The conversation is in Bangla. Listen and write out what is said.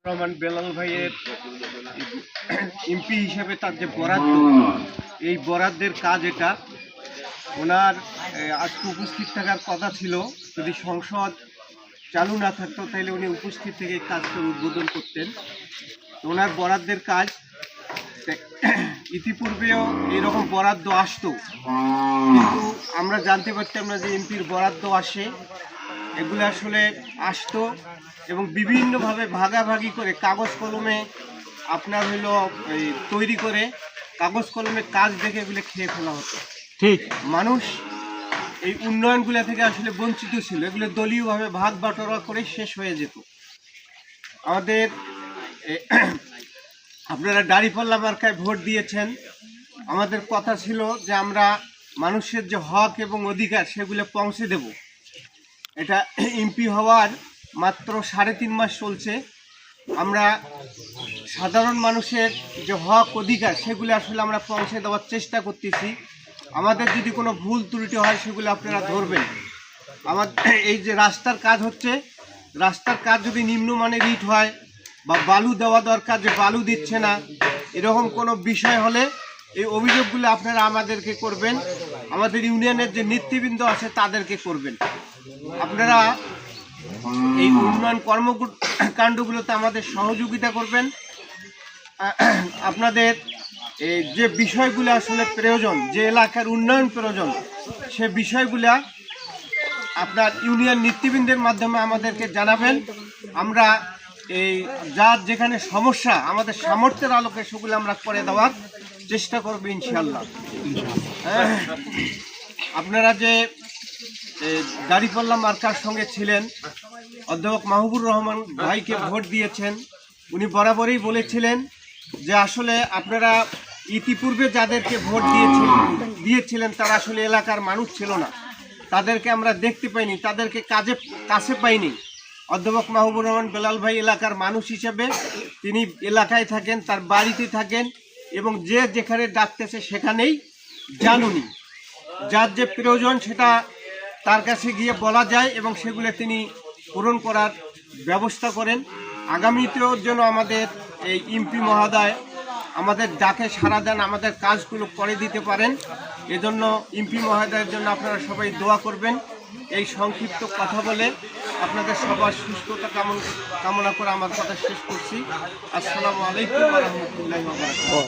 রহমান বেলাল ভাইয়ের এমপি হিসেবে তার যে বরাদ্দ, এই বরাদ্দের কাজ এটা ওনার আজকে উপস্থিত থাকার কথা ছিল। যদি সংসদ চালু না থাকতো তাহলে উনি উপস্থিত থেকে এই কাজটা উদ্বোধন করতেন। তো ওনার বরাদ্দের কাজ ইতিপূর্বেও এইরকম বরাদ্দ আসতো, কিন্তু আমরা জানতে পারতাম না যে এমপির বরাদ্দ আসে। এগুলো আসলে আসতো এবং বিভিন্নভাবে ভাগাভাগি করে কাগজ কলমে আপনার তৈরি করে কাগজ কলমে কাজ দেখে এগুলো খেয়ে ফেলা হতো। ঠিক, মানুষ এই উন্নয়নগুলো থেকে আসলে বঞ্চিত ছিল। এগুলো দলীয়ভাবে ভাগ বাটোয়ারা করে শেষ হয়ে যেত। আমাদের আপনারা দাঁড়িপাল্লা মার্কায় ভোট দিয়েছেন। আমাদের কথা ছিল যে আমরা মানুষের যে হক এবং অধিকার সেগুলো পৌঁছে দেব। এটা এমপি হওয়ার মাত্র 3.5 মাস চলছে। আমরা সাধারণ মানুষের যে হক অধিকার সেগুলো আসলে আমরা পৌঁছে দেওয়ার চেষ্টা করতেছি। আমাদের যদি কোনো ভুল ত্রুটি হয় সেগুলো আপনারা ধরবেন। আমাদের এই যে রাস্তার কাজ হচ্ছে, রাস্তার কাজ যদি নিম্নমানের ইট হয় বা বালু দেওয়া দরকার যে বালু দিচ্ছে না, এরকম কোনো বিষয় হলে এই অভিযোগগুলো আপনারা আমাদেরকে করবেন। আমাদের ইউনিয়নের যে নেতৃবৃন্দ আছে তাদেরকে করবেন। আপনারা এই উন্নয়ন কর্মকাণ্ডগুলোতে আমাদের সহযোগিতা করবেন। আপনাদের যে বিষয়গুলো আসলে প্রয়োজন, যে এলাকার উন্নয়ন প্রয়োজন, সে বিষয়গুলা আপনার ইউনিয়ন নেতৃবৃন্দের মাধ্যমে আমাদেরকে জানাবেন। আমরা এই যার যেখানে সমস্যা আমাদের সামর্থ্যের আলোকে সেগুলো আমরা করে দেওয়ার চেষ্টা করব ইনশাআল্লাহ। আপনারা যে দাঁড়িপাল্লা মার্কার সঙ্গে ছিলেন, অধ্যাপক মাহবুবুর রহমান ভাইকে ভোট দিয়েছেন। উনি বরাবরই বলেছিলেন যে আসলে আপনারা ইতিপূর্বে যাদেরকে ভোট দিয়েছিলেন তারা আসলে এলাকার মানুষ ছিল না, তাদেরকে আমরা দেখতে পাইনি, তাদেরকে কাছে পাইনি। অধ্যাপক মাহবুবুর রহমান বেলাল ভাই এলাকার মানুষ হিসেবে তিনি এলাকায় থাকেন, তার বাড়িতে থাকেন এবং যে যেখানে ডাকতেছে সেখানেই জানুনি। যার যে প্রয়োজন সেটা তার কাছে গিয়ে বলা যায় এবং সেগুলো তিনি পূরণ করার ব্যবস্থা করেন। আগামীতেও যেন আমাদের এই এমপি মহোদয় আমাদের ডাকে সাড়া দেন, আমাদের কাজগুলো করে দিতে পারেন। এজন্য এমপি মহোদয়ের জন্য আপনারা সবাই দোয়া করবেন। এই সংক্ষিপ্ত কথা বলে আপনাদের সবার সুস্থতা কামনা করে আমার কথা শেষ করছি। আসসালামু আলাইকুম ওয়া রাহমাতুল্লাহি ওয়া বারাকাতুহু।